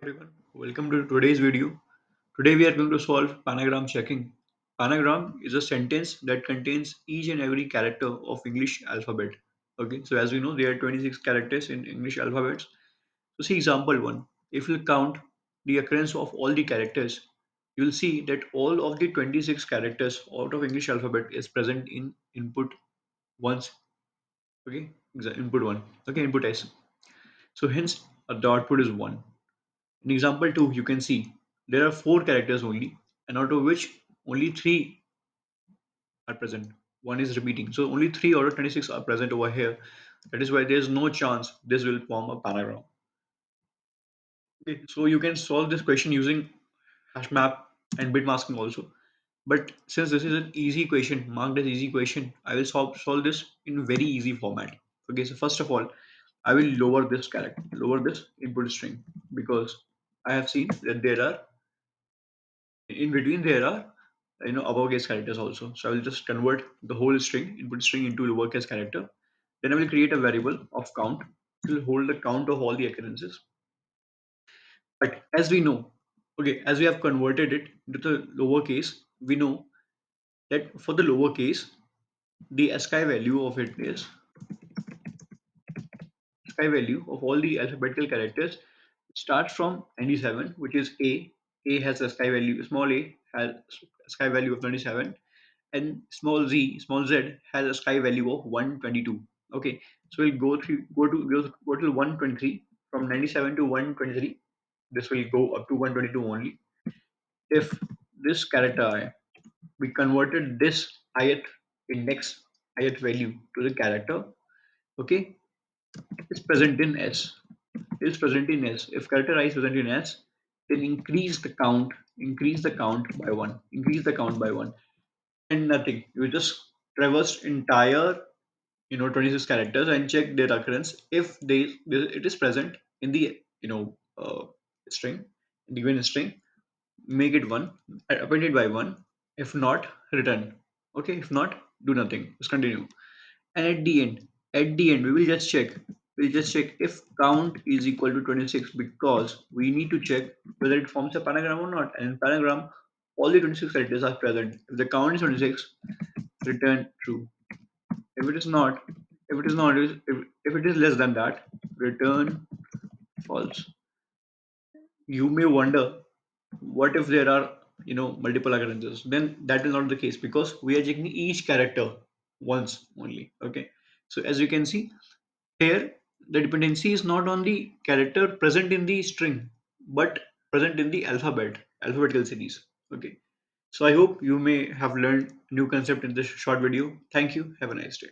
Everyone, welcome to today's video. Today we are going to solve Panagram checking. Panagram is a sentence that contains each and every character of English alphabet. Okay, so as we know, there are 26 characters in English alphabets. So see example 1. If you count the occurrence of all the characters, you will see that all of the 26 characters out of English alphabet is present in input once. Okay, input 1. Okay, input S. So hence the output is 1. In example 2, you can see there are 4 characters only, and out of which only 3 are present. One is repeating. So only 3 out of 26 are present over here. That is why there is no chance this will form a panagram. Okay, so you can solve this question using hash map and bit masking also. But since this is an easy question, marked as easy question, I will solve this in very easy format. Okay, so first of all, I will lower this input string because I have seen that there are in between there are uppercase characters also. So I will just convert the whole string input string into lowercase character. Then I will create a variable of count. It will hold the count of all the occurrences. But as we know, okay, as we have converted it into the lowercase, we know that for the lowercase the ASCII value of it is ASCII value of all the alphabetical characters starts from 97, which is a. A has ASCII value, small a has ASCII value of 97, and small z has a sky value of 122. Okay, so we'll go to 123. From 97 to 123, this will go up to 122 only. If this character I, we converted this ith index ith value to the character, okay, it's present in s, is present in s. If character I is present in s, then increase the count by one, increase the count by one, and nothing. You just traverse entire 26 characters and check their occurrence. If it is present in the string, in the given string, make it one, append it by one. If not, return. Okay, if not, do nothing, just continue. And at the end we will just check, if count is equal to 26, because we need to check whether it forms a panagram or not. And in panagram all the 26 characters are present. If the count is 26, return true. If it is not, if it is less than that, return false. You may wonder, what if there are multiple occurrences? Then that is not the case, because we are checking each character once only. Okay. So as you can see here, the dependency is not on the character present in the string, but present in the alphabetical series. Okay. So I hope you may have learned new concept in this short video. Thank you. Have a nice day.